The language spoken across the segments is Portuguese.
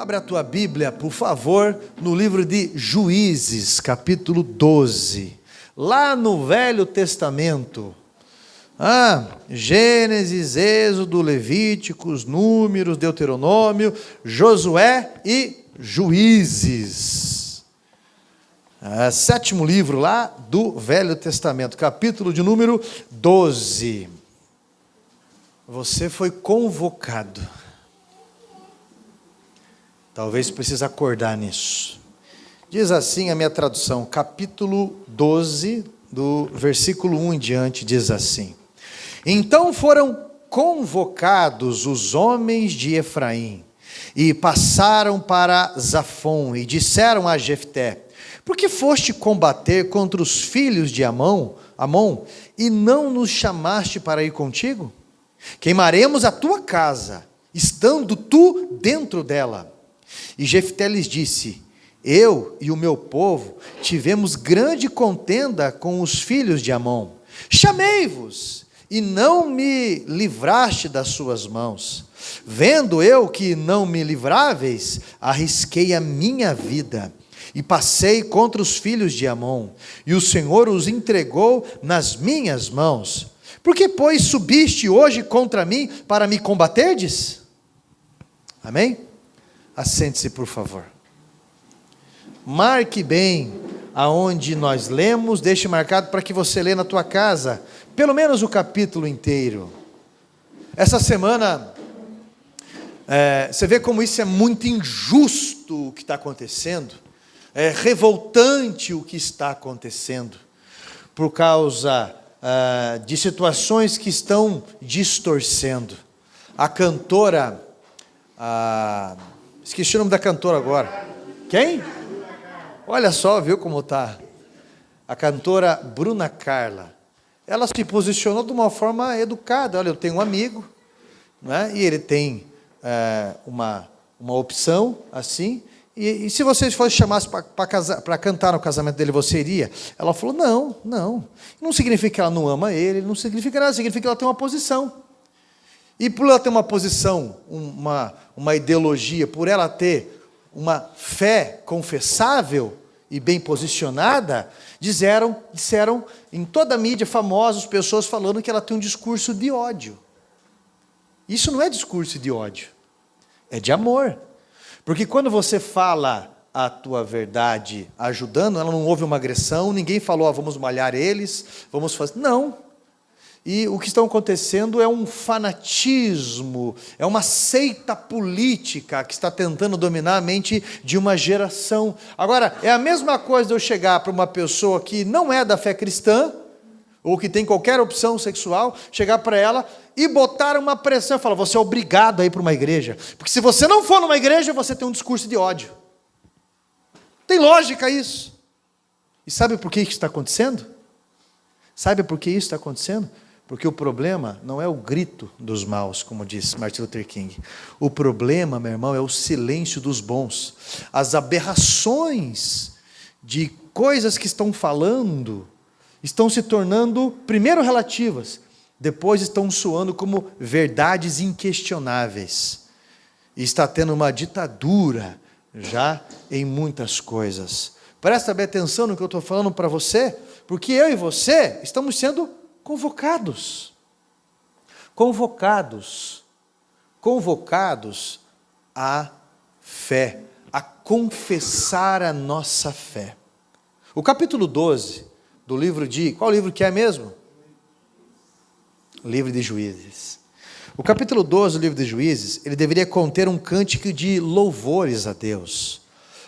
Abre a tua Bíblia, por favor, no livro de Juízes, capítulo 12. Lá no Velho Testamento. Gênesis, Êxodo, Levíticos, Números, Deuteronômio, Josué e Juízes. Sétimo livro lá do Velho Testamento, capítulo de número 12. Você foi convocado. Talvez precise acordar nisso. Diz assim a minha tradução, capítulo 12, do versículo 1 em diante, diz assim: Então foram convocados os homens de Efraim, e passaram para Zafon, e disseram a Jefté: Por que foste combater contra os filhos de Amon, e não nos chamaste para ir contigo? Queimaremos a tua casa, estando tu dentro dela. E Jefté lhes disse: Eu e o meu povo tivemos grande contenda com os filhos de Amon. Chamei-vos, e não me livraste das suas mãos. Vendo eu que não me livráveis, arrisquei a minha vida, e passei contra os filhos de Amon, e o Senhor os entregou nas minhas mãos. Por que, pois, subiste hoje contra mim para me combaterdes? Amém? Assente-se, por favor. Marque bem aonde nós lemos, deixe marcado para que você lê na tua casa, pelo menos o capítulo inteiro. Essa semana, você vê como isso é muito injusto o que está acontecendo, é revoltante o que está acontecendo, por causa de situações que estão distorcendo. A cantora, esqueci o nome da cantora agora. Quem? Olha só, viu como está. A cantora Bruna Carla. Ela se posicionou de uma forma educada. Olha, eu tenho um amigo, né, e ele tem uma opção assim. E se vocês fossem chamados para cantar no casamento dele, você iria? Ela falou, não. Não significa que ela não ama ele, não significa nada, significa que ela tem uma posição. E por ela ter uma posição, uma ideologia, por ela ter uma fé confessável e bem posicionada, disseram em toda a mídia, famosos, pessoas falando que ela tem um discurso de ódio. Isso não é discurso de ódio, é de amor. Porque quando você fala a tua verdade ajudando, ela não houve uma agressão, ninguém falou, vamos malhar eles, vamos fazer... Não. E o que está acontecendo é um fanatismo, é uma seita política que está tentando dominar a mente de uma geração. Agora, é a mesma coisa de eu chegar para uma pessoa que não é da fé cristã, ou que tem qualquer opção sexual, chegar para ela e botar uma pressão, falar, você é obrigado a ir para uma igreja, porque se você não for numa igreja, você tem um discurso de ódio. Tem lógica isso. E sabe por que isso está acontecendo? Sabe por que isso está acontecendo? Porque o problema não é o grito dos maus, como diz Martin Luther King. O problema, meu irmão, é o silêncio dos bons. As aberrações de coisas que estão falando estão se tornando, primeiro, relativas, depois estão soando como verdades inquestionáveis. E está tendo uma ditadura já em muitas coisas. Presta bem atenção no que eu estou falando para você, porque eu e você estamos sendo convocados à fé, a confessar a nossa fé. O capítulo 12 do livro de... Qual livro que é mesmo? O livro de Juízes. O capítulo 12 do livro de Juízes, ele deveria conter um cântico de louvores a Deus,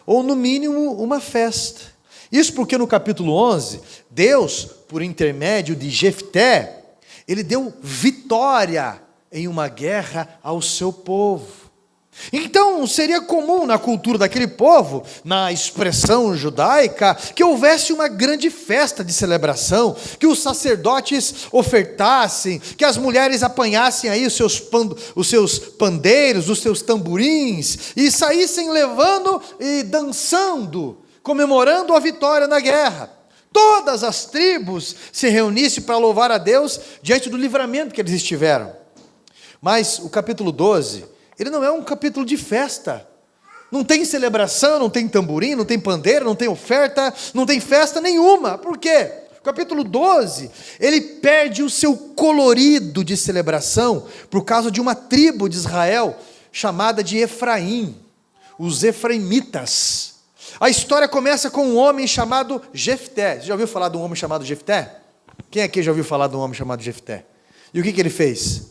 ou no mínimo uma festa. Isso porque no capítulo 11, Deus, por intermédio de Jefté, ele deu vitória em uma guerra ao seu povo. Então, seria comum na cultura daquele povo, na expressão judaica, que houvesse uma grande festa de celebração, que os sacerdotes ofertassem, que as mulheres apanhassem aí os seus pandeiros, os seus tamborins, e saíssem levando e dançando, comemorando a vitória na guerra. Todas as tribos se reunissem para louvar a Deus diante do livramento que eles estiveram. Mas o capítulo 12, ele não é um capítulo de festa, Não tem celebração, não tem tamborim, não tem pandeiro, não tem oferta, não tem festa nenhuma. Por quê? Capítulo 12, ele perde o seu colorido de celebração por causa de uma tribo de Israel chamada de Efraim, os efraimitas. A história começa com um homem chamado Jefté. Você já ouviu falar de um homem chamado Jefté? Quem aqui já ouviu falar de um homem chamado Jefté? E o que ele fez?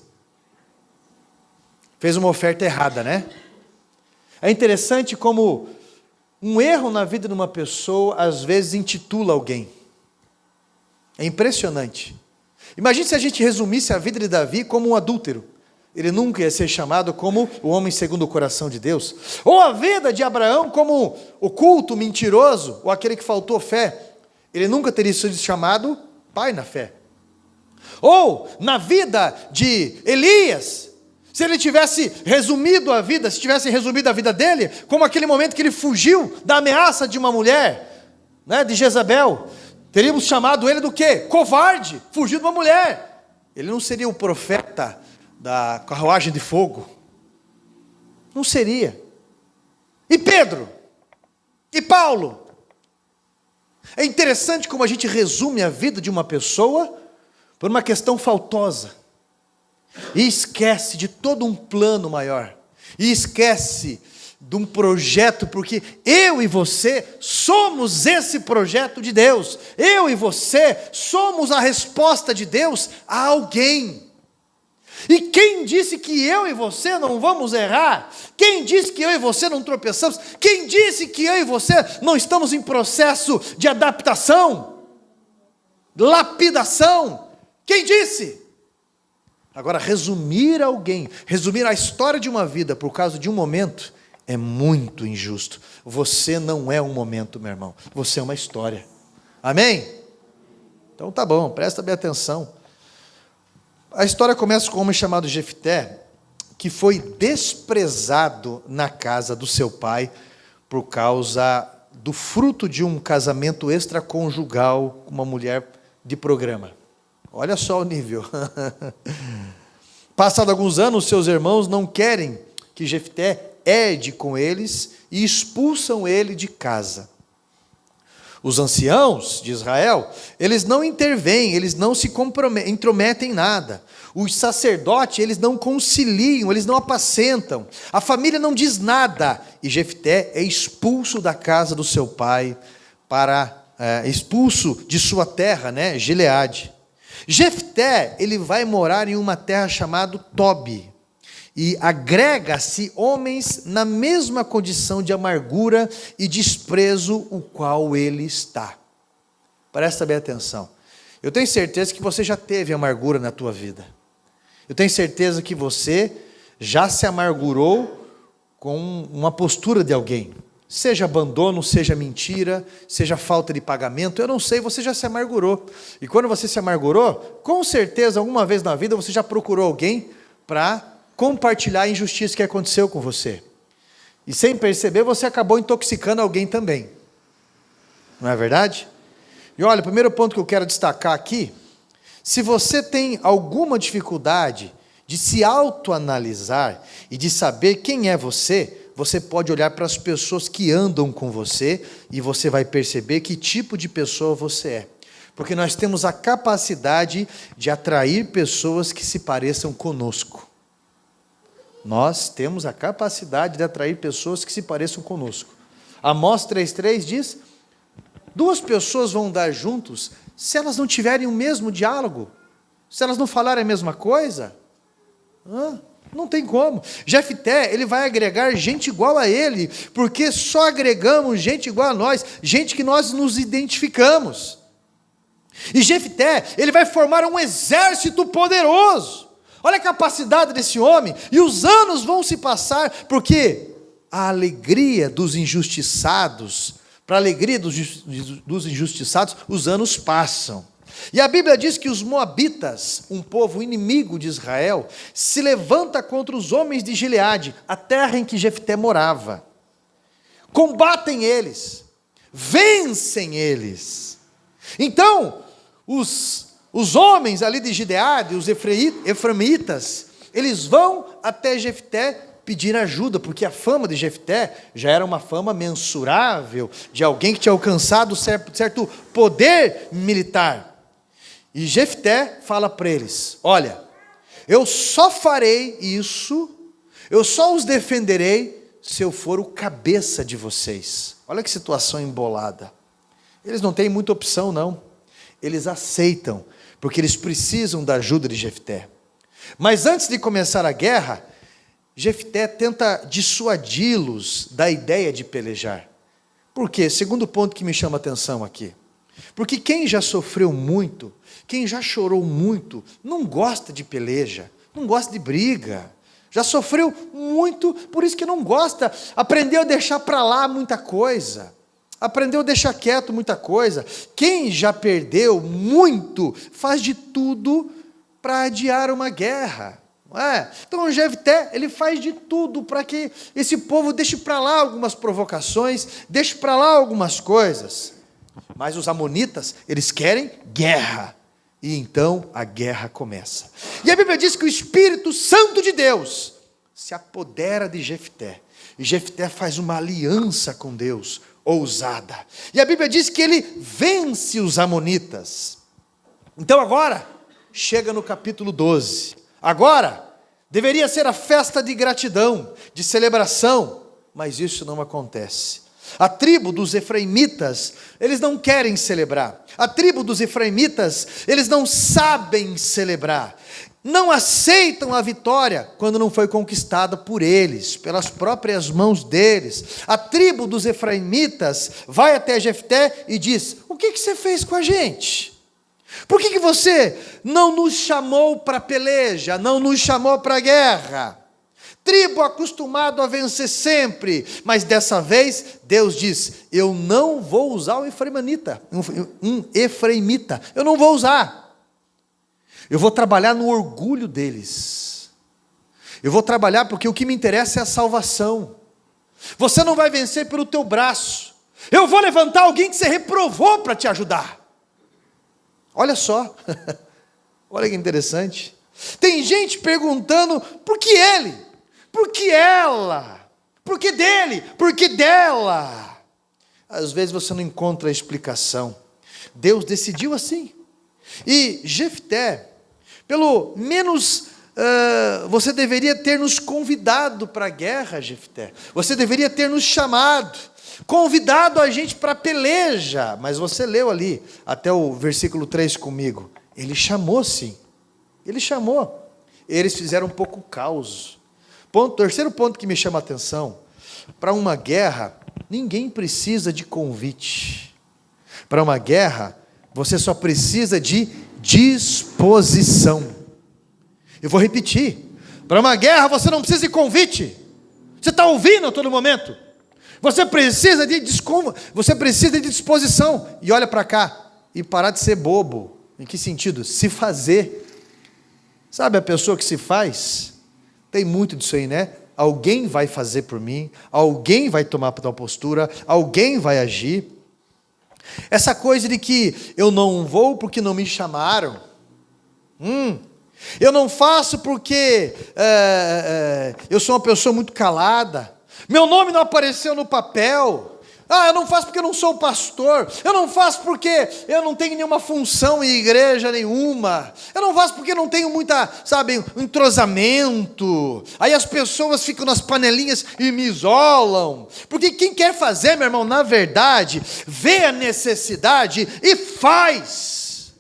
Fez uma oferta errada, né? É interessante como um erro na vida de uma pessoa, às vezes, intitula alguém. É impressionante. Imagine se a gente resumisse a vida de Davi como um adúltero. Ele nunca ia ser chamado como o homem segundo o coração de Deus. Ou a vida de Abraão como oculto, mentiroso, ou aquele que faltou fé. Ele nunca teria sido chamado pai na fé. Ou na vida de Elias, se ele tivesse resumido a vida, se tivesse resumido a vida dele, como aquele momento que ele fugiu da ameaça de uma mulher, né, de Jezabel, teríamos chamado ele do quê? Covarde, fugiu de uma mulher. Ele não seria o profeta da carruagem de fogo. Não seria. E Pedro? E Paulo? É interessante como a gente resume a vida de uma pessoa por uma questão faltosa. E esquece de todo um plano maior. E esquece de um projeto, porque eu e você somos esse projeto de Deus. Eu e você somos a resposta de Deus a alguém. E quem disse que eu e você não vamos errar? Quem disse que eu e você não tropeçamos? Quem disse que eu e você não estamos em processo de adaptação? Lapidação? Quem disse? Agora, resumir alguém, resumir a história de uma vida por causa de um momento, é muito injusto. Você não é um momento, meu irmão. Você é uma história. Amém? Então tá bom, presta bem atenção. A história começa com um homem chamado Jefté, que foi desprezado na casa do seu pai por causa do fruto de um casamento extraconjugal com uma mulher de programa. Olha só o nível. Passados alguns anos, seus irmãos não querem que Jefté herde com eles e expulsam ele de casa. Os anciãos de Israel, eles não intervêm, eles não se intrometem em nada. Os sacerdotes, eles não conciliam, eles não apacentam. A família não diz nada. E Jefté é expulso da casa do seu pai, expulso de sua terra, né, Gileade. Jefté, ele vai morar em uma terra chamada Tobi. E agrega-se homens na mesma condição de amargura e desprezo o qual ele está. Presta bem atenção. Eu tenho certeza que você já teve amargura na tua vida. Eu tenho certeza que você já se amargurou com uma postura de alguém. Seja abandono, seja mentira, seja falta de pagamento, eu não sei, você já se amargurou. E quando você se amargurou, com certeza, alguma vez na vida, você já procurou alguém para compartilhar a injustiça que aconteceu com você. E sem perceber, você acabou intoxicando alguém também. Não é verdade? E olha, o primeiro ponto que eu quero destacar aqui, se você tem alguma dificuldade de se autoanalisar e de saber quem é você, você pode olhar para as pessoas que andam com você e você vai perceber que tipo de pessoa você é. Porque nós temos a capacidade de atrair pessoas que se pareçam conosco. Nós temos a capacidade de atrair pessoas que se pareçam conosco. Amós 3,3 diz, 2 pessoas vão andar juntos se elas não tiverem o mesmo diálogo, se elas não falarem a mesma coisa. Não tem como. Jefté, ele vai agregar gente igual a ele, porque só agregamos gente igual a nós, gente que nós nos identificamos. E Jefté, ele vai formar um exército poderoso. Olha a capacidade desse homem, e os anos vão se passar, porque a alegria dos injustiçados, para a alegria dos injustiçados, os anos passam. E a Bíblia diz que os moabitas, um povo inimigo de Israel, se levanta contra os homens de Gileade, a terra em que Jefté morava. Combatem eles, vencem eles. Então, os homens ali de Gileade, os efraimitas, eles vão até Jefté pedir ajuda, porque a fama de Jefté já era uma fama mensurável, de alguém que tinha alcançado certo poder militar. E Jefté fala para eles: olha, eu só farei isso, eu só os defenderei se eu for o cabeça de vocês. Olha que situação embolada. Eles não têm muita opção, não. Eles aceitam, porque eles precisam da ajuda de Jefté. Mas antes de começar a guerra, Jefté tenta dissuadi-los da ideia de pelejar. Por quê? Segundo ponto que me chama a atenção aqui. Porque quem já sofreu muito, quem já chorou muito, não gosta de peleja, não gosta de briga. Já sofreu muito, por isso que não gosta. Aprendeu a deixar para lá muita coisa. Aprendeu a deixar quieto muita coisa. Quem já perdeu muito, faz de tudo para adiar uma guerra. Não é? Então o Jefté, ele faz de tudo para que esse povo deixe para lá algumas provocações, deixe para lá algumas coisas. Mas os amonitas, eles querem guerra. E então a guerra começa. E a Bíblia diz que o Espírito Santo de Deus se apodera de Jefté. E Jefté faz uma aliança com Deus, ousada. E a Bíblia diz que ele vence os amonitas. Então agora, chega no capítulo 12. Agora, deveria ser a festa de gratidão, de celebração, mas isso não acontece. A tribo dos efraimitas, eles não querem celebrar. A tribo dos efraimitas, eles não sabem celebrar. Não aceitam a vitória quando não foi conquistada por eles, pelas próprias mãos deles. A tribo dos efraimitas vai até Jefté e diz: o que você fez com a gente? Por que você não nos chamou para peleja, não nos chamou para guerra? Tribo acostumado a vencer sempre, mas dessa vez Deus diz: eu não vou usar um efraimita, eu não vou usar. Eu vou trabalhar no orgulho deles. Eu vou trabalhar porque o que me interessa é a salvação. Você não vai vencer pelo teu braço. Eu vou levantar alguém que você reprovou para te ajudar. Olha só, olha que interessante. Tem gente perguntando: por que ele? Por que ela? Por que dele? Por que dela? Às vezes você não encontra a explicação. Deus decidiu assim. E Jefté, pelo menos você deveria ter nos convidado para a guerra, Jefté. Você deveria ter nos chamado, convidado a gente para a peleja. Mas você leu ali, até o versículo 3 comigo. Ele chamou sim, ele chamou. Eles fizeram um pouco caos. Terceiro ponto que me chama a atenção: para uma guerra, ninguém precisa de convite. Para uma guerra, você só precisa de disposição. Eu vou repetir: para uma guerra você não precisa de convite. Você está ouvindo a todo momento? Você precisa de disposição. E olha para cá, e parar de ser bobo. Em que sentido? Se fazer. Sabe a pessoa que se faz? Tem muito disso aí, né? Alguém vai fazer por mim, alguém vai tomar tal postura, alguém vai agir. Essa coisa de que eu não vou porque não me chamaram. Eu não faço porque eu sou uma pessoa muito calada. Meu nome não apareceu no papel. Eu não faço porque eu não sou pastor. Eu não faço porque eu não tenho nenhuma função em igreja nenhuma. Eu não faço porque não tenho muita, entrosamento. Aí as pessoas ficam nas panelinhas e me isolam. Porque quem quer fazer, meu irmão, na verdade, vê a necessidade e faz.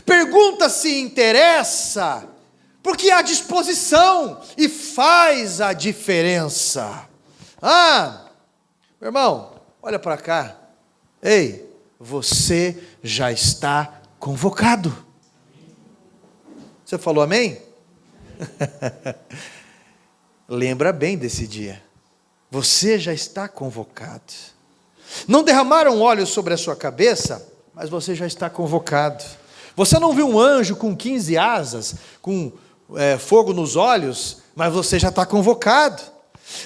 Pergunta se interessa, porque há disposição e faz a diferença. Meu irmão, olha para cá. Ei, você já está convocado. Você falou amém? Lembra bem desse dia. Você já está convocado. Não derramaram óleo sobre a sua cabeça, mas você já está convocado. Você não viu um anjo com 15 asas, com fogo nos olhos, mas você já está convocado.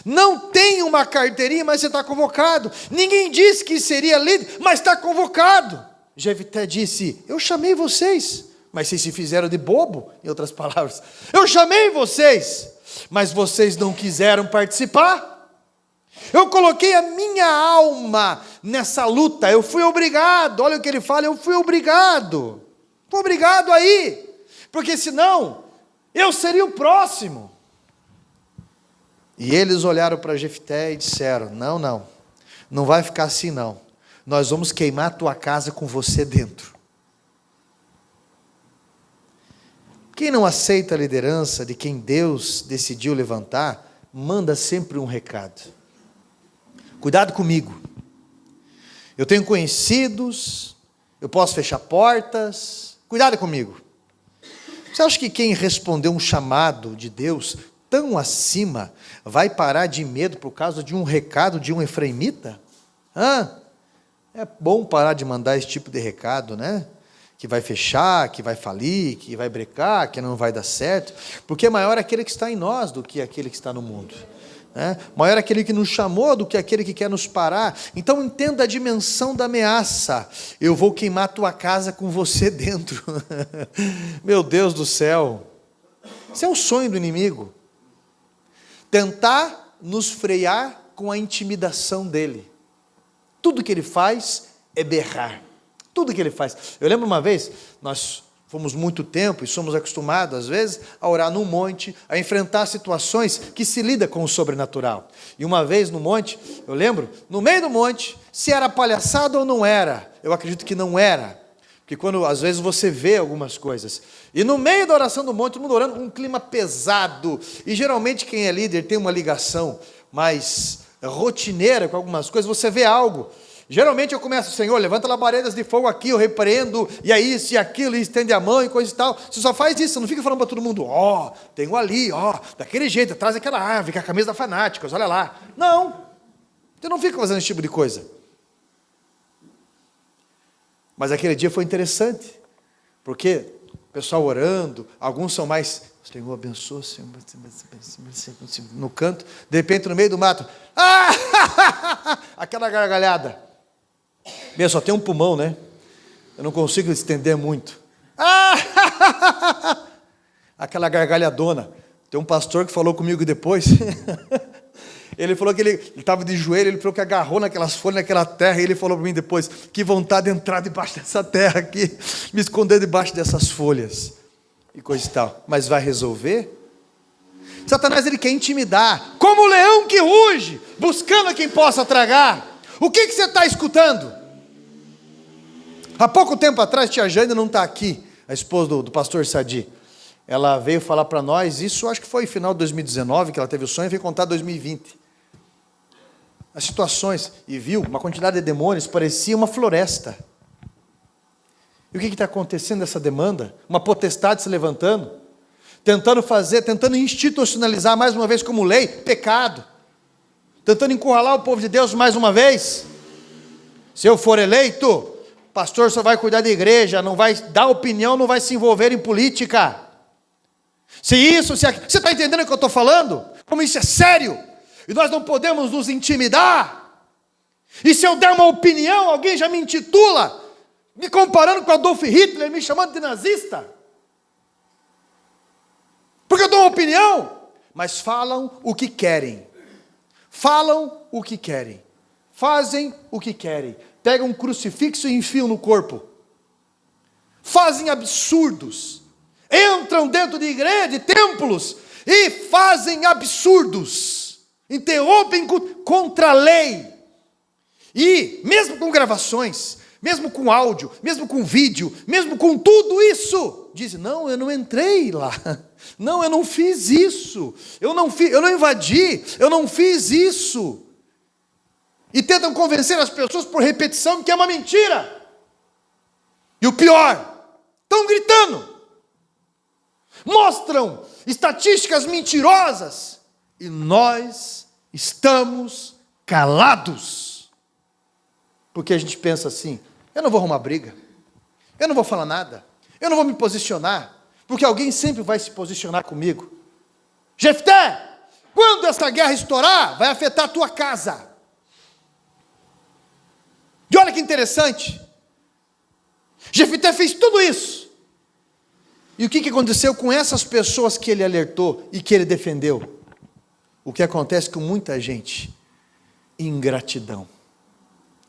Não tem uma carteirinha, mas você está convocado. Ninguém disse que seria líder, mas está convocado. Jefté disse: eu chamei vocês, mas vocês se fizeram de bobo, em outras palavras. Eu chamei vocês, mas vocês não quiseram participar. Eu coloquei a minha alma nessa luta, eu fui obrigado. Olha o que ele fala, eu fui obrigado. Fui obrigado aí, porque senão eu seria o próximo. E eles olharam para Jefté e disseram: não vai ficar assim não. Nós vamos queimar a tua casa com você dentro. Quem não aceita a liderança de quem Deus decidiu levantar, manda sempre um recado. Cuidado comigo. Eu tenho conhecidos, eu posso fechar portas. Cuidado comigo. Você acha que quem respondeu um chamado de Deus tão acima vai parar de medo por causa de um recado de um efraimita? É bom parar de mandar esse tipo de recado, né? Que vai fechar, que vai falir, que vai brecar, que não vai dar certo, porque maior é aquele que está em nós do que aquele que está no mundo. Maior é aquele que nos chamou do que aquele que quer nos parar. Então entenda a dimensão da ameaça. Eu vou queimar a tua casa com você dentro. Meu Deus do céu. Isso é um sonho do inimigo. Tentar nos frear com a intimidação dele. Tudo que ele faz é berrar. Tudo que ele faz. Eu lembro uma vez, nós fomos muito tempo e somos acostumados, às vezes, a orar num monte, a enfrentar situações que se lida com o sobrenatural. E uma vez no monte, eu lembro, no meio do monte, se era palhaçada ou não era. Eu acredito que não era. Porque quando, às vezes, você vê algumas coisas. E no meio da oração do monte, todo mundo orando, um clima pesado. E geralmente quem é líder tem uma ligação mais rotineira com algumas coisas, você vê algo. Geralmente eu começo: Senhor, levanta labaredas de fogo aqui, eu repreendo, e é isso e aquilo, e estende a mão e coisa e tal. Você só faz isso, você não fica falando para todo mundo: tem um ali, daquele jeito, traz aquela árvore, com a camisa da Fanáticos, olha lá. Não, você não fica fazendo esse tipo de coisa. Mas aquele dia foi interessante, porque o pessoal orando, alguns são mais: Senhor, abençoa, Senhor, no canto, de repente no meio do mato, aquela gargalhada. Bem, só tem um pulmão, né? Eu não consigo estender muito. Aquela gargalhadona. Tem um pastor que falou comigo depois. Ele falou que ele estava de joelho, ele falou que agarrou naquelas folhas, naquela terra, e ele falou para mim depois: que vontade de entrar debaixo dessa terra aqui, me esconder debaixo dessas folhas, e coisa e tal. Mas vai resolver? Satanás, ele quer intimidar, como o leão que ruge, buscando a quem possa tragar. O que você está escutando? Há pouco tempo atrás, tia Jane não está aqui, a esposa do pastor Sadi. Ela veio falar para nós, isso acho que foi final de 2019, que ela teve o sonho, e veio contar 2020. As situações, e viu uma quantidade de demônios, parecia uma floresta. E o que está acontecendo nessa demanda? Uma potestade se levantando, tentando institucionalizar mais uma vez como lei, pecado. Tentando encurralar o povo de Deus mais uma vez. Se eu for eleito, o pastor só vai cuidar da igreja, não vai dar opinião, não vai se envolver em política. Se você está entendendo o que eu estou falando? Como isso é sério? E nós não podemos nos intimidar. E se eu der uma opinião, alguém já me intitula, me comparando com Adolf Hitler, me chamando de nazista. Porque eu dou uma opinião, mas falam o que querem. Falam o que querem. Fazem o que querem. Pegam um crucifixo e enfiam no corpo. Fazem absurdos. Entram dentro de igreja, de templos, e fazem absurdos. Interrompem contra a lei. E, mesmo com gravações, mesmo com áudio, mesmo com vídeo, mesmo com tudo isso, dizem: não, eu não entrei lá. Não, eu não fiz isso. Eu não invadi, eu não fiz isso. E tentam convencer as pessoas por repetição que é uma mentira. E o pior, estão gritando. Mostram estatísticas mentirosas. E nós estamos calados. Porque a gente pensa assim: eu não vou arrumar briga. Eu não vou falar nada. Eu não vou me posicionar. Porque alguém sempre vai se posicionar comigo. Jefté, quando essa guerra estourar, vai afetar a tua casa. E olha que interessante. Jefté fez tudo isso. E o que aconteceu com essas pessoas que ele alertou e que ele defendeu? O que acontece com muita gente? Ingratidão.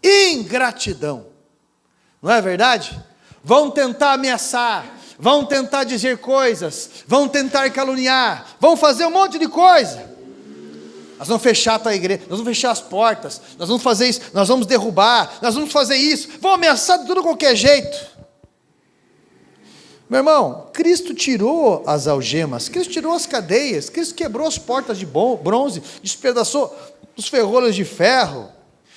Ingratidão. Não é verdade? Vão tentar ameaçar, vão tentar dizer coisas, vão tentar caluniar, vão fazer um monte de coisa. Nós vamos fechar a tua igreja, nós vamos fechar as portas, nós vamos fazer isso, nós vamos derrubar, nós vamos fazer isso, vão ameaçar de tudo qualquer jeito. Meu irmão, Cristo tirou as algemas, Cristo tirou as cadeias, Cristo quebrou as portas de bronze, despedaçou os ferrolhos de ferro.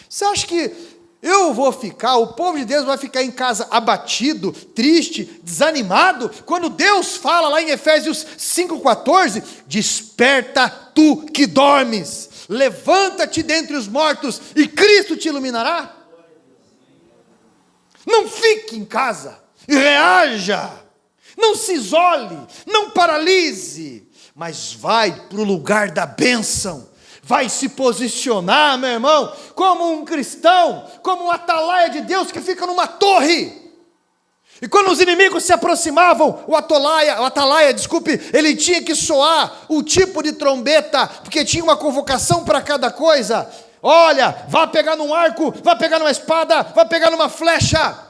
Você acha que eu vou ficar, o povo de Deus vai ficar em casa abatido, triste, desanimado, quando Deus fala lá em Efésios 5,14, desperta tu que dormes, levanta-te dentre os mortos e Cristo te iluminará? Não fique em casa, reaja, não se isole, não paralise, mas vai para o lugar da bênção, vai se posicionar, meu irmão, como um cristão, como um atalaia de Deus que fica numa torre. E quando os inimigos se aproximavam, o atalaia, ele tinha que soar o tipo de trombeta, porque tinha uma convocação para cada coisa. Olha, vá pegar num arco, vá pegar numa espada, vá pegar numa flecha.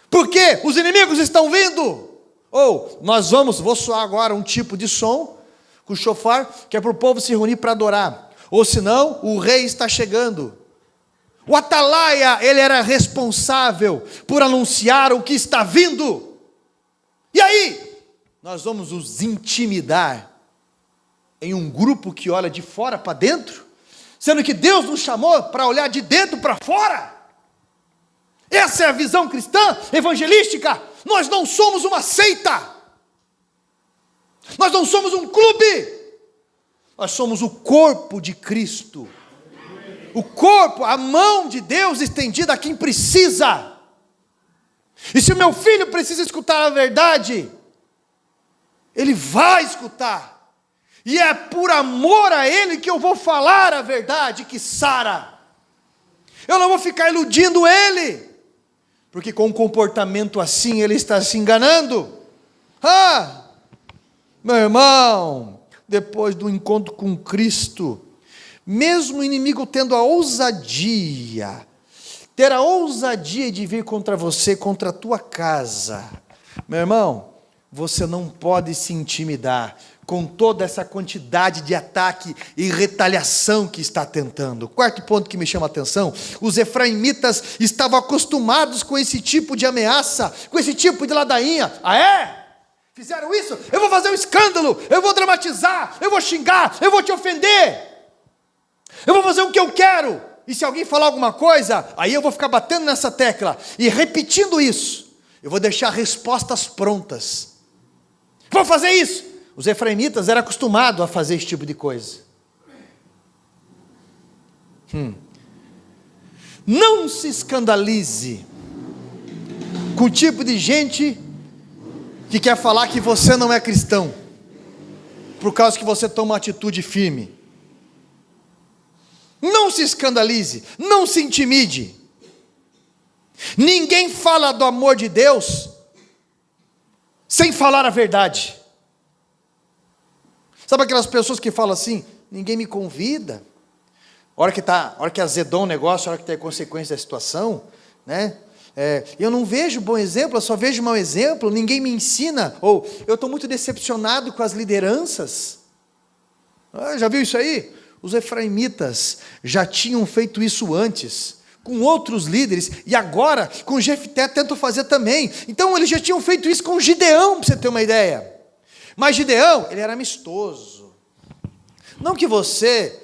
Porque os inimigos estão vindo. Ou vou soar agora um tipo de som, com o chofar, que é para o povo se reunir para adorar. Ou senão, o rei está chegando. O atalaia, ele era responsável por anunciar o que está vindo. E aí, nós vamos nos intimidar em um grupo que olha de fora para dentro, sendo que Deus nos chamou para olhar de dentro para fora. Essa é a visão cristã, evangelística. Nós não somos uma seita. Nós não somos um clube. Nós somos o corpo de Cristo. O corpo, a mão de Deus estendida a quem precisa. E se o meu filho precisa escutar a verdade, ele vai escutar. E é por amor a ele que eu vou falar a verdade que sara. Eu não vou ficar iludindo ele, porque com um comportamento assim ele está se enganando. Meu irmão, depois do encontro com Cristo, mesmo o inimigo tendo a ousadia, ter a ousadia de vir contra você, contra a tua casa, meu irmão, você não pode se intimidar com toda essa quantidade de ataque e retaliação que está tentando. Quarto ponto que me chama a atenção: os efraimitas estavam acostumados com esse tipo de ameaça, com esse tipo de ladainha. Fizeram isso? Eu vou fazer um escândalo, eu vou dramatizar, eu vou xingar, eu vou te ofender, eu vou fazer o que eu quero. E se alguém falar alguma coisa, aí eu vou ficar batendo nessa tecla e repetindo isso. Eu vou deixar respostas prontas. Vou fazer isso. Os efraimitas eram acostumados a fazer esse tipo de coisa. Não se escandalize com o tipo de gente que quer falar que você não é cristão, por causa que você toma uma atitude firme. Não se escandalize, não se intimide. Ninguém fala do amor de Deus sem falar a verdade. Sabe aquelas pessoas que falam assim: ninguém me convida, a hora que azedou um negócio, a hora que tem consequência da situação, né? Eu não vejo bom exemplo, eu só vejo mau exemplo, ninguém me ensina, ou eu estou muito decepcionado com as lideranças. Já viu isso aí? Os efraimitas já tinham feito isso antes, com outros líderes, e agora com Jefté tentam fazer também. Então eles já tinham feito isso com Gideão, para você ter uma ideia. Mas Gideão, ele era amistoso. Não que vocês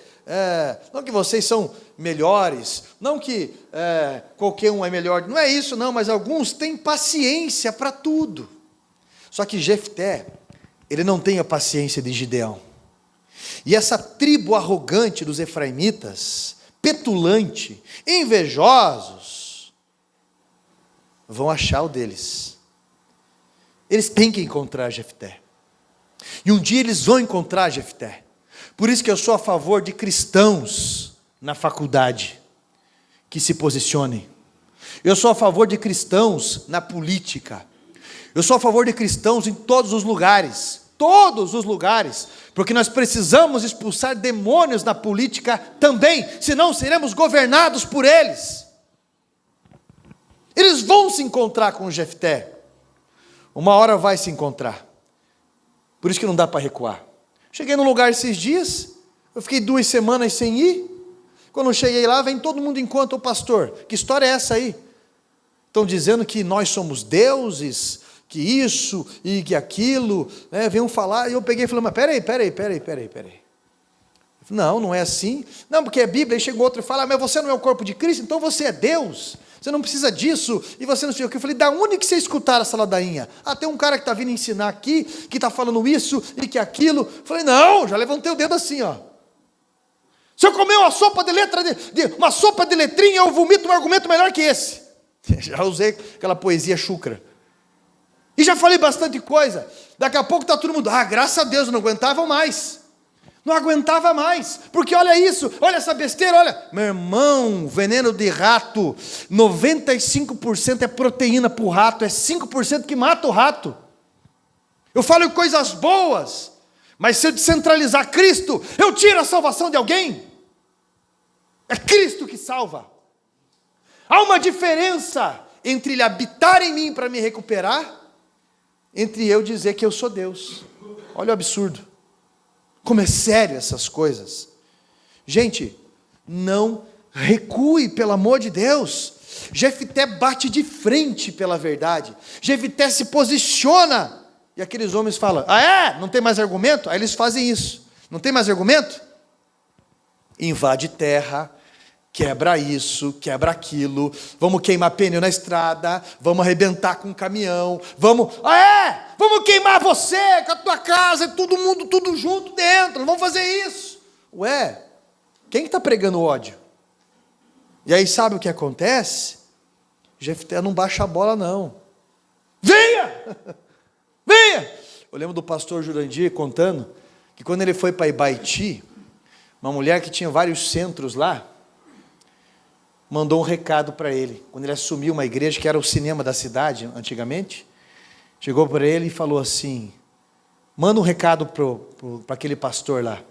são melhores, não que qualquer um é melhor, não é isso não, mas alguns têm paciência para tudo. Só que Jefté, ele não tem a paciência de Gideão. E essa tribo arrogante dos efraimitas, petulante, invejosos, vão achar o deles. Eles têm que encontrar Jefté. E um dia eles vão encontrar Jefté. Por isso que eu sou a favor de cristãos na faculdade que se posicionem. Eu sou a favor de cristãos na política. Eu sou a favor de cristãos em todos os lugares, porque nós precisamos expulsar demônios na política também, senão seremos governados por eles. Eles vão se encontrar com o Jefté, uma hora vai se encontrar, por isso que não dá para recuar. Cheguei num lugar esses dias, eu fiquei 2 semanas sem ir, quando eu cheguei lá, vem todo mundo em conta, ô pastor, que história é essa aí? Estão dizendo que nós somos deuses, que isso e que aquilo, né? Venham falar, e eu peguei e falei, mas peraí. Não é assim. Não, porque é Bíblia, aí chegou outro e fala, mas você não é o corpo de Cristo, então você é Deus, você não precisa disso, e você não sei o que. Eu falei, da onde que você escutaram essa ladainha? Tem um cara que está vindo ensinar aqui, que está falando isso e que aquilo. Eu falei, não, já levantei o dedo assim, ó. Se eu comer uma sopa de letrinha, eu vomito um argumento melhor que esse. Já usei aquela poesia chucra. E já falei bastante coisa. Daqui a pouco está todo mundo, graças a Deus, não aguentava mais. Porque olha isso, olha essa besteira, olha. Meu irmão, veneno de rato, 95% é proteína para o rato, é 5% que mata o rato. Eu falo coisas boas, mas se eu descentralizar Cristo, eu tiro a salvação de alguém. É Cristo que salva. Há uma diferença entre Ele habitar em mim para me recuperar, entre eu dizer que eu sou Deus. Olha o absurdo. Como é sério essas coisas. Gente, não recue, pelo amor de Deus. Jefté bate de frente pela verdade. Jefté se posiciona. E aqueles homens falam, não tem mais argumento? Aí eles fazem isso. Não tem mais argumento? Invade terra, quebra isso, quebra aquilo, vamos queimar pneu na estrada, vamos arrebentar com um caminhão, vamos queimar você, com a tua casa, todo mundo, tudo junto dentro, vamos fazer isso. Quem está pregando ódio? E aí sabe o que acontece? Jefté não baixa a bola não. Venha! Eu lembro do pastor Jurandir contando, que quando ele foi para Ibaiti, uma mulher que tinha vários centros lá, mandou um recado para ele, quando ele assumiu uma igreja, que era o cinema da cidade, antigamente, chegou para ele e falou assim, manda um recado para aquele pastor lá,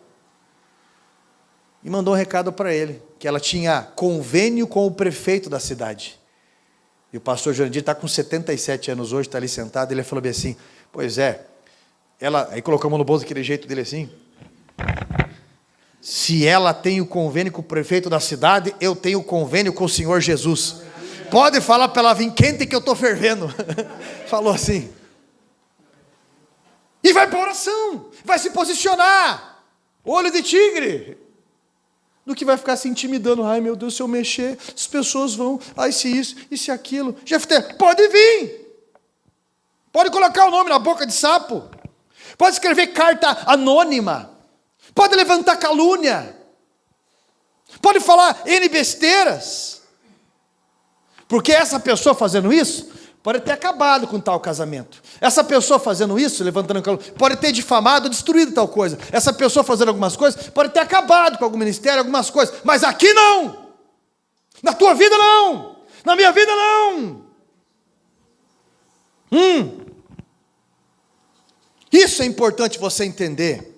e mandou um recado para ele, que ela tinha convênio com o prefeito da cidade, e o pastor Jurandir está com 77 anos hoje, está ali sentado, ele falou bem assim, pois é, aí colocamos no bolso daquele jeito dele assim, se ela tem o convênio com o prefeito da cidade, eu tenho o convênio com o Senhor Jesus. Pode falar para ela vir quente que eu estou fervendo. Falou assim. E vai para a oração, vai se posicionar. Olho de tigre. Do que vai ficar se intimidando. Ai meu Deus, se eu mexer, as pessoas vão. Ai se isso, e se aquilo. Jefté, pode vir. Pode colocar o nome na boca de sapo. Pode escrever carta anônima. Pode levantar calúnia, pode falar N besteiras, porque essa pessoa fazendo isso, pode ter acabado com tal casamento, essa pessoa fazendo isso, levantando calúnia, pode ter difamado, destruído tal coisa, essa pessoa fazendo algumas coisas, pode ter acabado com algum ministério, algumas coisas, mas aqui não, na tua vida não, na minha vida não, isso é importante você entender.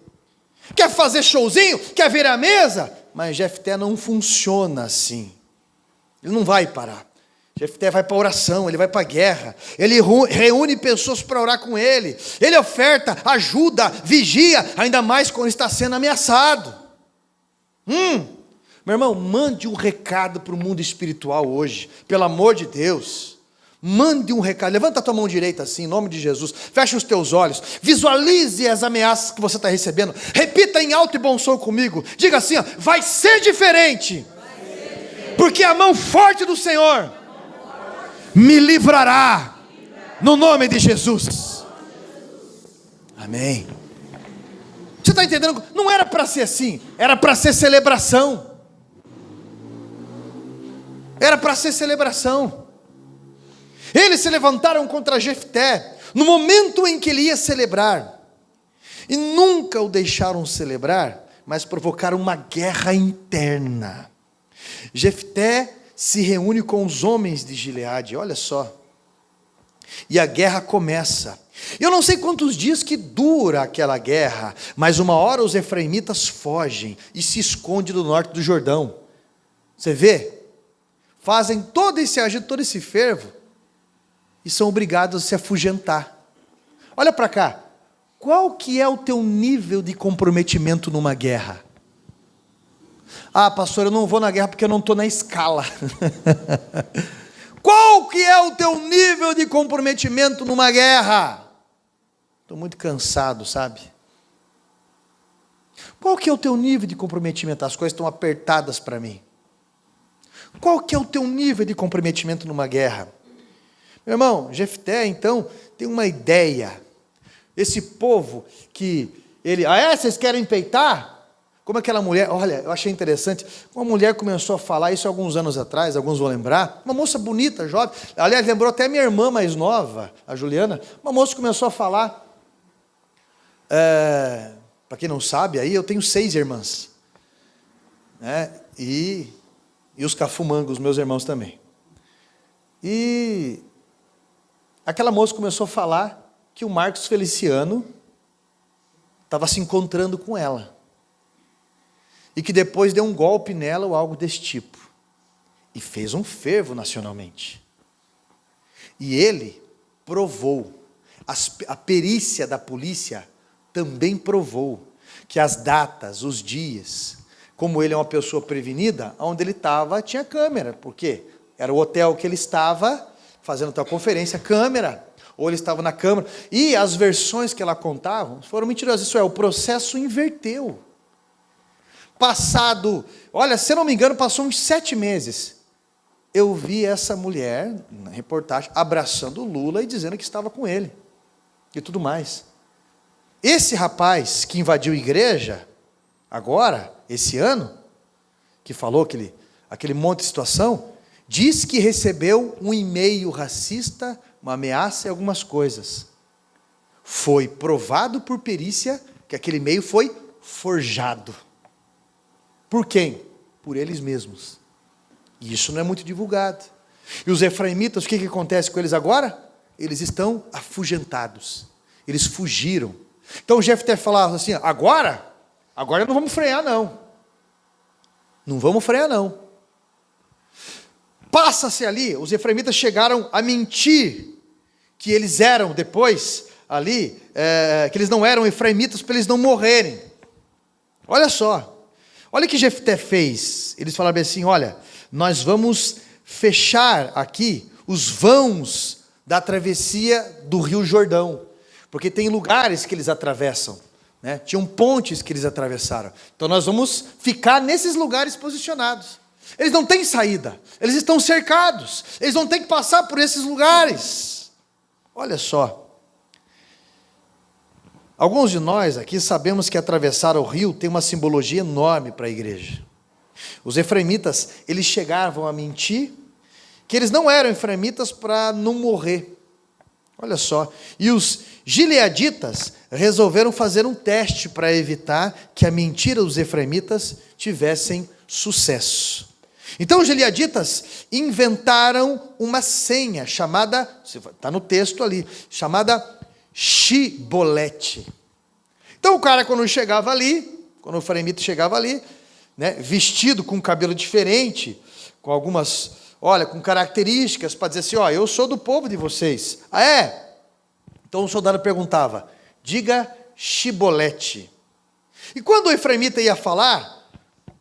Quer fazer showzinho? Quer ver a mesa? Mas Jefté não funciona assim. Ele não vai parar. Jefté vai para a oração, ele vai para a guerra. Ele reúne pessoas para orar com ele. Ele oferta, ajuda, vigia, ainda mais quando está sendo ameaçado. Meu irmão, mande um recado para o mundo espiritual hoje. Pelo amor de Deus. Mande um recado, levanta a tua mão direita assim, em nome de Jesus, fecha os teus olhos, visualize as ameaças que você está recebendo, repita em alto e bom som comigo, diga assim, vai ser diferente, porque a mão forte do Senhor me livrará, no nome de Jesus, amém. Você está entendendo? Não era para ser assim, era para ser celebração, Eles se levantaram contra Jefté, no momento em que ele ia celebrar, e nunca o deixaram celebrar, mas provocaram uma guerra interna. Jefté se reúne com os homens de Gileade, olha só, E a guerra começa. Eu não sei quantos dias que dura aquela guerra, mas uma hora os efraimitas fogem e se escondem do norte do Jordão. Você vê? Fazem todo esse agito, todo esse fervo, e são obrigados a se afugentar. Olha para cá. Qual que é o teu nível de comprometimento numa guerra? Ah, pastor, eu não vou na guerra porque eu não estou na escala. Qual que é o teu nível de comprometimento numa guerra? Estou muito cansado, sabe? Qual que é o teu nível de comprometimento? As coisas estão apertadas para mim. Qual que é o teu nível de comprometimento numa guerra? Meu irmão, Jefté, então, tem uma ideia. Esse povo que ele... vocês querem peitar? Como aquela mulher... Olha, eu achei interessante. Uma mulher começou a falar isso alguns anos atrás, alguns vão lembrar. Uma moça bonita, jovem. Aliás, lembrou até minha irmã mais nova, a Juliana. Uma moça começou a falar... para quem não sabe, aí eu tenho 6 irmãs. Né? E os cafumangos, meus irmãos também. E aquela moça começou a falar que o Marcos Feliciano estava se encontrando com ela. E que depois deu um golpe nela ou algo desse tipo. E fez um fervo nacionalmente. E ele provou, a perícia da polícia também provou que as datas, os dias, como ele é uma pessoa prevenida, onde ele estava tinha câmera. Por quê? Era o hotel que ele estava fazendo tal conferência, câmera. Ou ele estava na câmara. E as versões que ela contava foram mentirosas. Isso é, o processo inverteu. Passado, olha, se eu não me engano, passou uns 7 meses. Eu vi essa mulher, na reportagem, abraçando o Lula e dizendo que estava com ele. E tudo mais. Esse rapaz que invadiu a igreja, agora, esse ano, que falou aquele monte de situação, diz que recebeu um e-mail racista, uma ameaça e algumas coisas. Foi provado por perícia que aquele e-mail foi forjado. Por quem? Por eles mesmos. E isso não é muito divulgado. E os efraimitas, o que acontece com eles agora? Eles estão afugentados. Eles fugiram. Então o Jefté falava assim, agora não vamos frear não. Não vamos frear não. Passa-se ali, os efraimitas chegaram a mentir que eles eram depois ali, que eles não eram efraimitas para eles não morrerem. Olha só. Olha o que Jefté fez. Eles falaram assim, olha, nós vamos fechar aqui os vãos da travessia do Rio Jordão, porque tem lugares que eles atravessam, né? Tinham pontes que eles atravessaram. Então nós vamos ficar nesses lugares posicionados. Eles não têm saída, eles estão cercados, eles vão ter que passar por esses lugares. Olha só. Alguns de nós aqui sabemos que atravessar o rio tem uma simbologia enorme para a igreja. Os efraimitas, eles chegavam a mentir que eles não eram efraimitas para não morrer. Olha só. E os gileaditas resolveram fazer um teste para evitar que a mentira dos efraimitas tivessem sucesso. Então os gileaditas inventaram uma senha chamada, está no texto ali, chamada Shibolete. Então o cara quando chegava ali, quando o efraimita chegava ali, né, vestido com cabelo diferente, com algumas, com características, para dizer assim, eu sou do povo de vocês. Ah, é? Então o soldado perguntava, diga Shibolete. E quando o efraimita ia falar,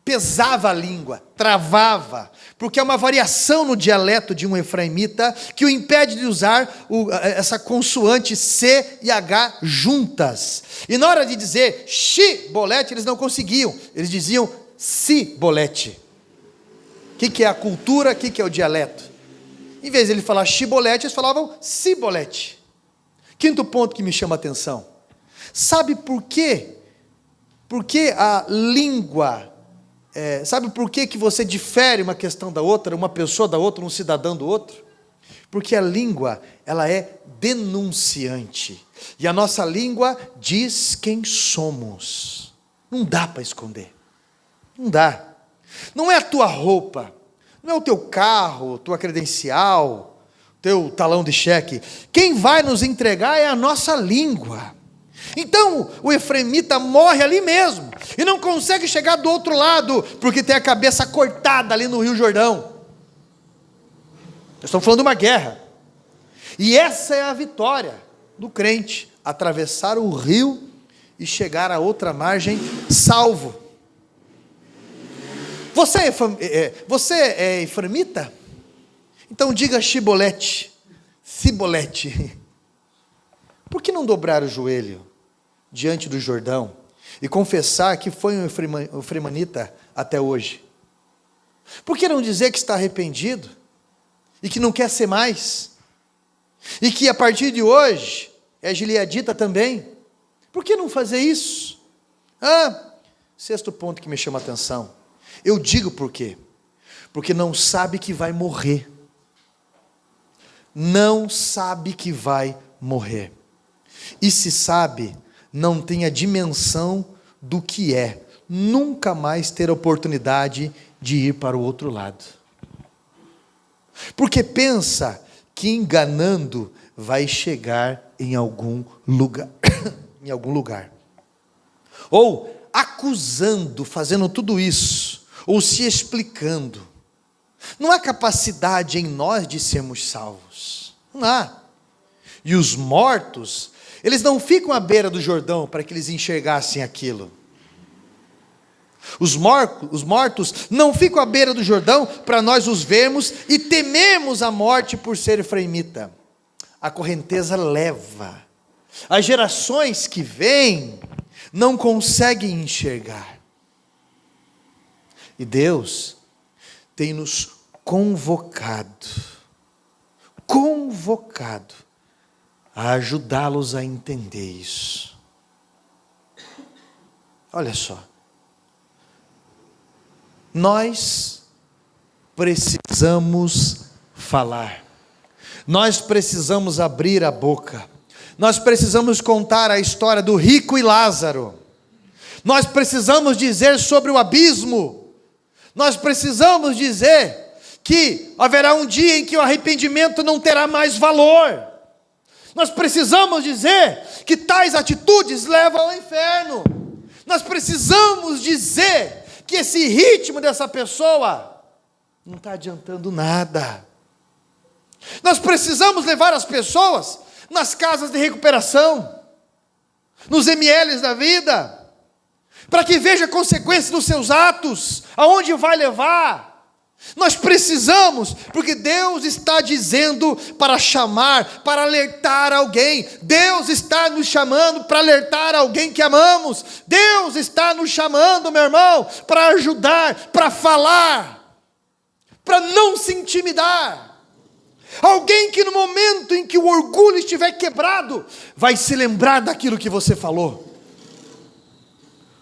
pesava a língua, travava, porque é uma variação no dialeto de um efraimita que o impede de usar essa consoante C e H juntas. E na hora de dizer Shibolete, eles não conseguiam, eles diziam Sibolete. O que é a cultura, o que é o dialeto? Em vez de ele falar Shibolete, eles falavam Sibolete. Quinto ponto que me chama a atenção. Sabe por quê? Porque a língua... sabe por que você difere uma questão da outra, uma pessoa da outra, um cidadão do outro? Porque a língua, ela é denunciante. E a nossa língua diz quem somos. Não dá para esconder. Não dá. Não é a tua roupa, não é o teu carro, tua credencial, teu talão de cheque. Quem vai nos entregar é a nossa língua. Então o efraimita morre ali mesmo, e não consegue chegar do outro lado, porque tem a cabeça cortada ali no Rio Jordão. Estamos falando de uma guerra, e essa é a vitória do crente, atravessar o rio e chegar à outra margem salvo. Você é efraimita? Então diga Cibolete. Por que não dobrar o joelho diante do Jordão e confessar que foi um efraimanita até hoje? Por que não dizer que está arrependido e que não quer ser mais? E que a partir de hoje é gileadita também? Por que não fazer isso? Sexto ponto que me chama a atenção. Eu digo por quê? Porque não sabe que vai morrer. Não sabe que vai morrer. E se sabe, não tem a dimensão do que é nunca mais ter a oportunidade de ir para o outro lado. Porque pensa que enganando vai chegar em algum lugar. Em algum lugar. Ou acusando, fazendo tudo isso, ou se explicando. Não há capacidade em nós de sermos salvos. Não há. E os mortos, eles não ficam à beira do Jordão para que eles enxergassem aquilo. Os mortos não ficam à beira do Jordão para nós os vermos e tememos a morte por ser efraimita. A correnteza leva. As gerações que vêm não conseguem enxergar. E Deus tem nos convocado a ajudá-los a entender isso. Olha só. Nós precisamos falar. Nós precisamos abrir a boca. Nós precisamos contar a história do rico e Lázaro. Nós precisamos dizer sobre o abismo. Nós precisamos dizer que haverá um dia em que o arrependimento não terá mais valor. Nós precisamos dizer que tais atitudes levam ao inferno. Nós precisamos dizer que esse ritmo dessa pessoa não está adiantando nada. Nós precisamos levar as pessoas nas casas de recuperação, nos MLs da vida, para que veja a consequência dos seus atos, aonde vai levar. Nós precisamos, porque Deus está dizendo para chamar, para alertar alguém. Deus está nos chamando para alertar alguém que amamos. Deus está nos chamando, meu irmão, para ajudar, para falar, para não se intimidar. Alguém que no momento em que o orgulho estiver quebrado, vai se lembrar daquilo que você falou.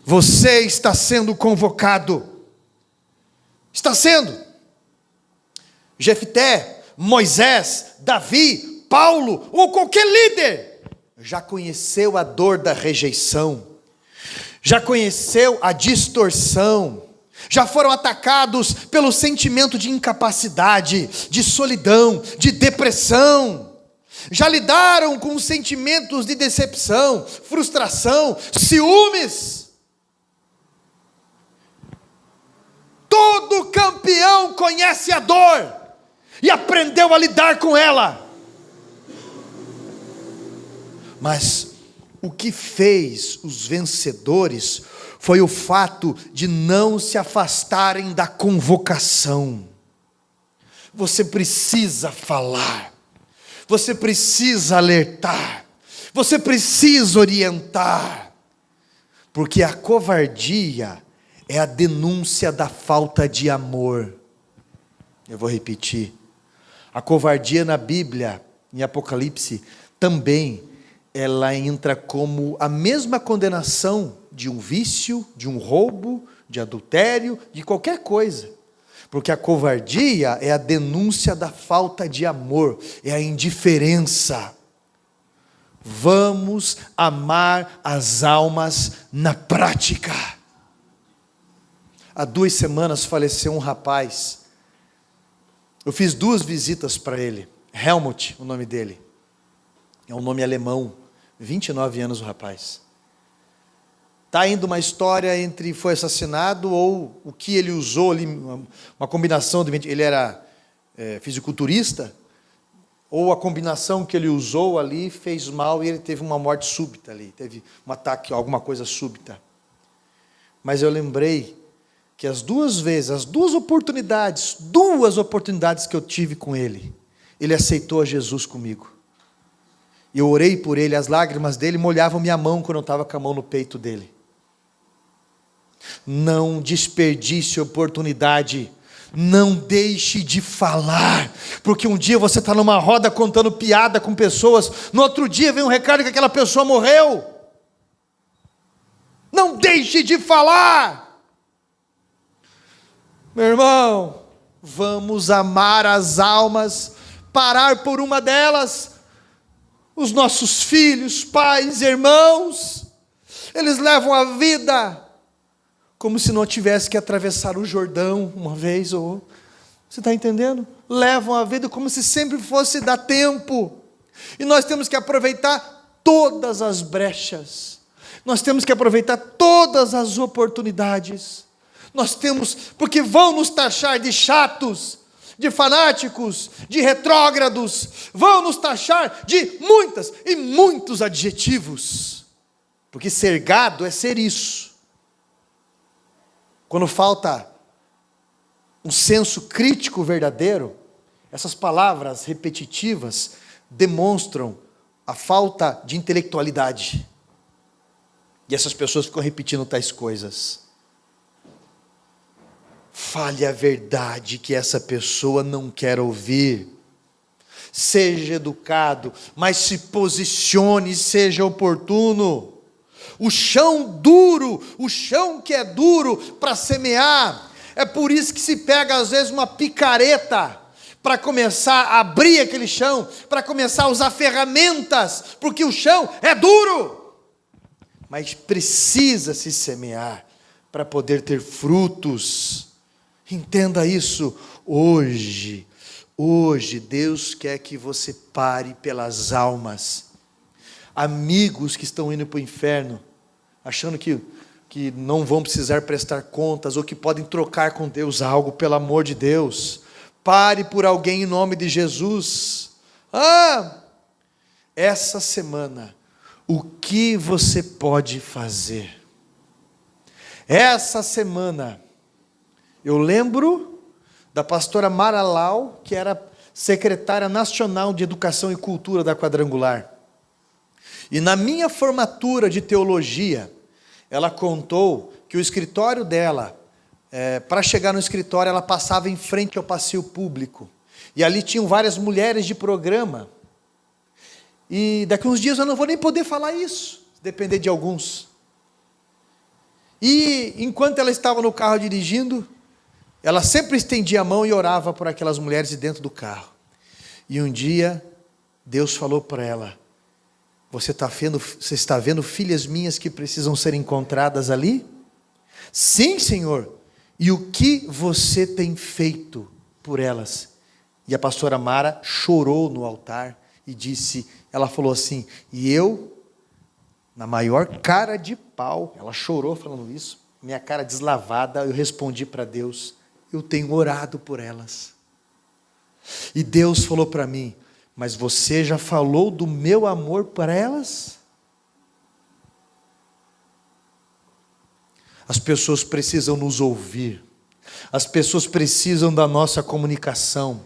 Você está sendo convocado. Está sendo. Jefté, Moisés, Davi, Paulo, ou qualquer líder, já conheceu a dor da rejeição, já conheceu a distorção, já foram atacados pelo sentimento de incapacidade, de solidão, de depressão, já lidaram com sentimentos de decepção, frustração, ciúmes. Todo campeão conhece a dor e aprendeu a lidar com ela. Mas o que fez os vencedores foi o fato de não se afastarem da convocação. Você precisa falar, você precisa alertar, você precisa orientar, porque a covardia é a denúncia da falta de amor. Eu vou repetir. A covardia na Bíblia, em Apocalipse, também ela entra como a mesma condenação de um vício, de um roubo, de adultério, de qualquer coisa. Porque a covardia é a denúncia da falta de amor, é a indiferença. Vamos amar as almas na prática. Há 2 semanas faleceu um rapaz. Eu fiz 2 visitas para ele. Helmut, o nome dele. É um nome alemão. 29 anos o rapaz. Está indo uma história entre foi assassinado ou o que ele usou ali, uma combinação de... Ele era fisiculturista, ou a combinação que ele usou ali fez mal e ele teve uma morte súbita ali, teve um ataque, alguma coisa súbita. Mas eu lembrei que as duas oportunidades que eu tive com ele aceitou a Jesus comigo. E eu orei por ele, as lágrimas dele molhavam minha mão quando eu estava com a mão no peito dele. Não desperdice oportunidade. Não deixe de falar, porque um dia você está numa roda contando piada com pessoas, no outro dia vem um recado que aquela pessoa morreu. Não deixe de falar. Meu irmão, vamos amar as almas, parar por uma delas. Os nossos filhos, pais, irmãos, eles levam a vida como se não tivesse que atravessar o Jordão uma vez ou... Você está entendendo? Levam a vida como se sempre fosse dar tempo. E nós temos que aproveitar todas as brechas. Nós temos que aproveitar todas as oportunidades. Nós temos, porque vão nos taxar de chatos, de fanáticos, de retrógrados, vão nos taxar de muitas e muitos adjetivos. Porque ser gado é ser isso. Quando falta um senso crítico verdadeiro, essas palavras repetitivas demonstram a falta de intelectualidade. E essas pessoas ficam repetindo tais coisas. Fale a verdade que essa pessoa não quer ouvir. Seja educado, mas se posicione, seja oportuno. O chão duro, o chão que é duro para semear, é por isso que se pega às vezes uma picareta para começar a abrir aquele chão, para começar a usar ferramentas, porque o chão é duro. Mas precisa se semear para poder ter frutos. Entenda isso. Hoje Deus quer que você pare pelas almas. Amigos que estão indo para o inferno, achando que não vão precisar prestar contas, ou que podem trocar com Deus algo, pelo amor de Deus. Pare por alguém em nome de Jesus. Essa semana, o que você pode fazer? Essa semana, eu lembro da pastora Mara Lau, que era secretária nacional de Educação e Cultura da Quadrangular. E na minha formatura de teologia, ela contou que o escritório dela, para chegar no escritório, ela passava em frente ao passeio público. E ali tinham várias mulheres de programa. E daqui uns dias eu não vou nem poder falar isso, se depender de alguns. E enquanto ela estava no carro dirigindo, ela sempre estendia a mão e orava por aquelas mulheres de dentro do carro. E um dia, Deus falou para ela: você está vendo filhas minhas que precisam ser encontradas ali? Sim, Senhor. E o que você tem feito por elas? E a pastora Mara chorou no altar e disse, ela falou assim, e eu, na maior cara de pau, ela chorou falando isso, minha cara deslavada, eu respondi para Deus, eu tenho orado por elas. E Deus falou para mim, mas você já falou do meu amor para elas? As pessoas precisam nos ouvir. As pessoas precisam da nossa comunicação.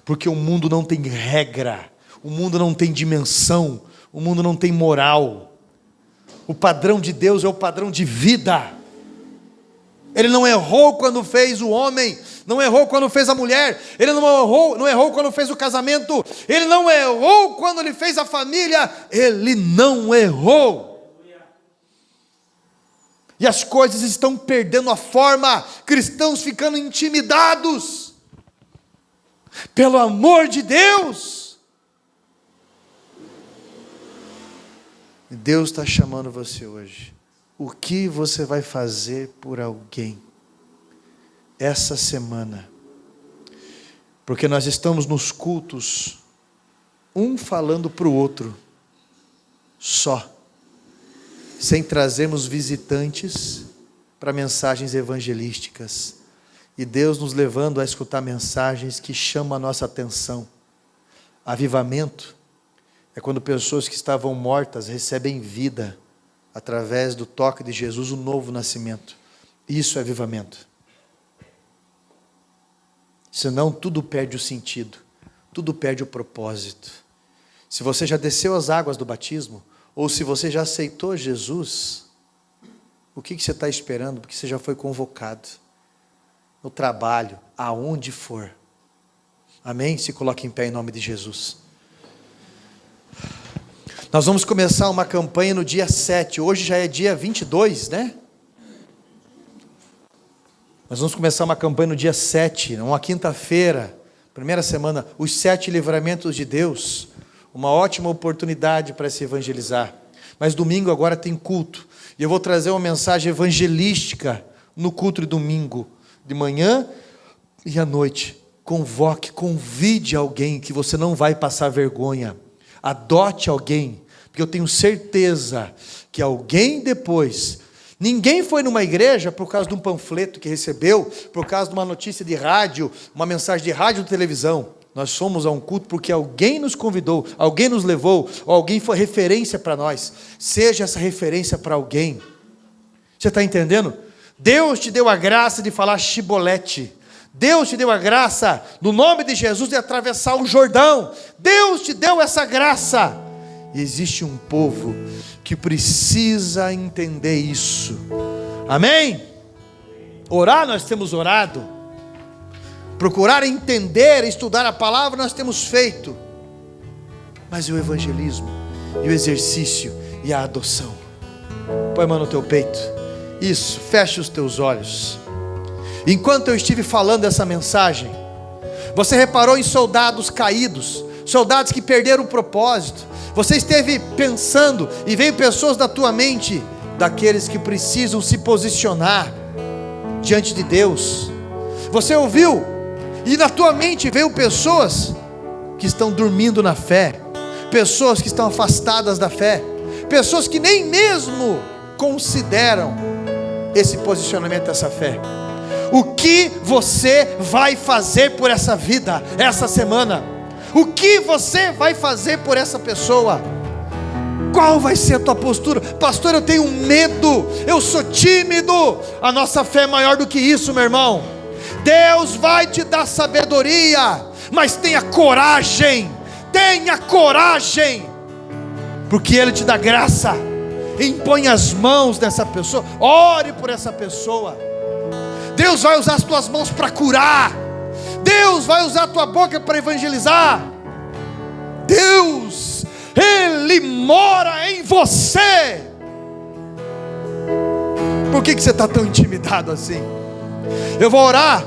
Porque o mundo não tem regra. O mundo não tem dimensão. O mundo não tem moral. O padrão de Deus é o padrão de vida. Ele não errou quando fez o homem, não errou quando fez a mulher, ele não errou quando fez o casamento, ele não errou quando ele fez a família, ele não errou. E as coisas estão perdendo a forma, cristãos ficando intimidados. Pelo amor de Deus. Deus está chamando você hoje. O que você vai fazer por alguém essa semana? Porque nós estamos nos cultos um falando para o outro, só, sem trazermos visitantes para mensagens evangelísticas, e Deus nos levando a escutar mensagens que chamam a nossa atenção. Avivamento é quando pessoas que estavam mortas recebem vida através do toque de Jesus, o novo nascimento. Isso é avivamento. Senão tudo perde o sentido, tudo perde o propósito. Se você já desceu as águas do batismo, ou se você já aceitou Jesus, o que você está esperando? Porque você já foi convocado. No trabalho, aonde for. Amém? Se coloque em pé em nome de Jesus. Nós vamos começar uma campanha no dia 7. Hoje já é dia 22, né? Nós vamos começar uma campanha no dia 7, uma quinta-feira, primeira semana, os 7 livramentos de Deus. Uma ótima oportunidade para se evangelizar. Mas domingo agora tem culto. E eu vou trazer uma mensagem evangelística no culto de domingo, de manhã e à noite. Convoque, convide alguém, que você não vai passar vergonha. Adote alguém, porque eu tenho certeza que alguém depois... Ninguém foi numa igreja por causa de um panfleto que recebeu, por causa de uma notícia de rádio, uma mensagem de rádio ou televisão. Nós fomos a um culto porque alguém nos convidou, alguém nos levou, ou alguém foi referência para nós. Seja essa referência para alguém. Você está entendendo? Deus te deu a graça de falar chibolete. Deus te deu a graça, no nome de Jesus, de atravessar o Jordão. Deus te deu essa graça. E existe um povo que precisa entender isso. Amém? Orar, nós temos orado. Procurar entender, estudar a palavra, nós temos feito. Mas e o evangelismo, e o exercício, e a adoção? Põe a mão no teu peito. Isso, feche os teus olhos. Enquanto eu estive falando essa mensagem, você reparou em soldados caídos, soldados que perderam o propósito. Você esteve pensando, e veio pessoas da tua mente, daqueles que precisam se posicionar diante de Deus. Você ouviu, e na tua mente veio pessoas que estão dormindo na fé, pessoas que estão afastadas da fé, pessoas que nem mesmo consideram esse posicionamento, essa fé. O que você vai fazer por essa vida, essa semana? O que você vai fazer por essa pessoa? Qual vai ser a tua postura? Pastor, eu tenho medo, eu sou tímido. A nossa fé é maior do que isso, meu irmão. Deus vai te dar sabedoria, mas tenha coragem, porque Ele te dá graça. Impõe as mãos dessa pessoa, ore por essa pessoa. Deus vai usar as tuas mãos para curar. Deus vai usar a tua boca para evangelizar. Deus, Ele mora em você. Por que você está tão intimidado assim? Eu vou orar,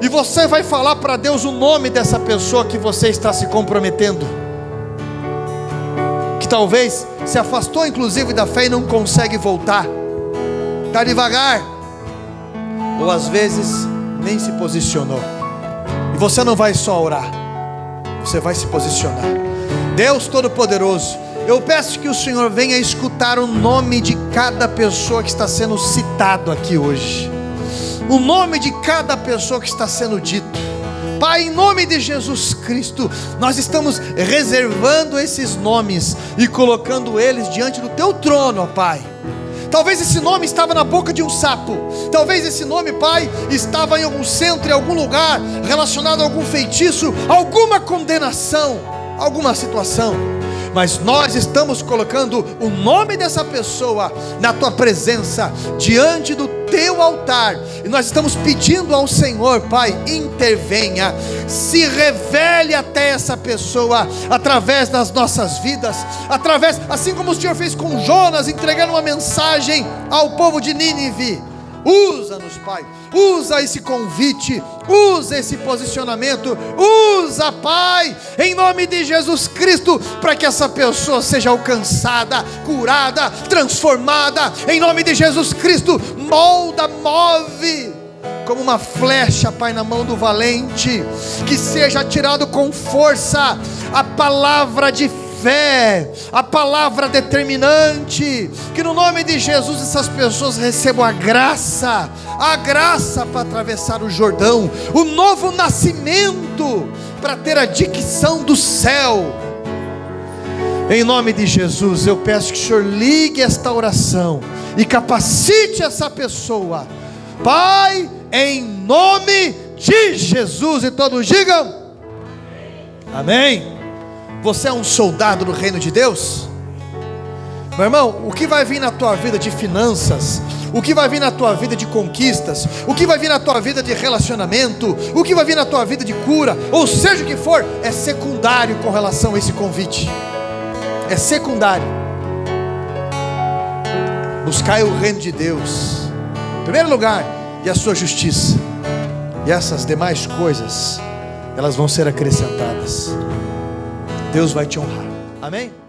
e você vai falar para Deus o nome dessa pessoa que você está se comprometendo, que talvez se afastou inclusive da fé e não consegue voltar, está devagar, ou às vezes nem se posicionou. E você não vai só orar, você vai se posicionar. Deus Todo-Poderoso, eu peço que o Senhor venha escutar o nome de cada pessoa que está sendo citado aqui hoje, o nome de cada pessoa que está sendo dito. Pai, em nome de Jesus Cristo, nós estamos reservando esses nomes e colocando eles diante do teu trono, ó Pai. Talvez esse nome estava na boca de um sapo. Talvez esse nome, Pai, estava em algum centro, em algum lugar, relacionado a algum feitiço, alguma condenação, alguma situação. Mas nós estamos colocando o nome dessa pessoa na tua presença, diante do teu altar. E nós estamos pedindo ao Senhor, Pai, intervenha, se revele até essa pessoa, através das nossas vidas, através, assim como o Senhor fez com Jonas, entregando uma mensagem ao povo de Nínive. Usa-nos, Pai, usa esse convite, usa esse posicionamento, usa, Pai, em nome de Jesus Cristo, para que essa pessoa seja alcançada, curada, transformada, em nome de Jesus Cristo. Molda, move, como uma flecha, Pai, na mão do valente, que seja atirado com força a palavra de fé, a palavra determinante, que no nome de Jesus essas pessoas recebam a graça para atravessar o Jordão, o novo nascimento, para ter a dicção do céu. Em nome de Jesus, eu peço que o Senhor ligue esta oração e capacite essa pessoa, Pai, em nome de Jesus. E todos digam amém. Você é um soldado do reino de Deus? Meu irmão, o que vai vir na tua vida de finanças, o que vai vir na tua vida de conquistas, o que vai vir na tua vida de relacionamento, o que vai vir na tua vida de cura, ou seja o que for, é secundário com relação a esse convite. É secundário. Buscai o reino de Deus em primeiro lugar, e a sua justiça, e essas demais coisas, elas vão ser acrescentadas. Deus vai te honrar. Amém?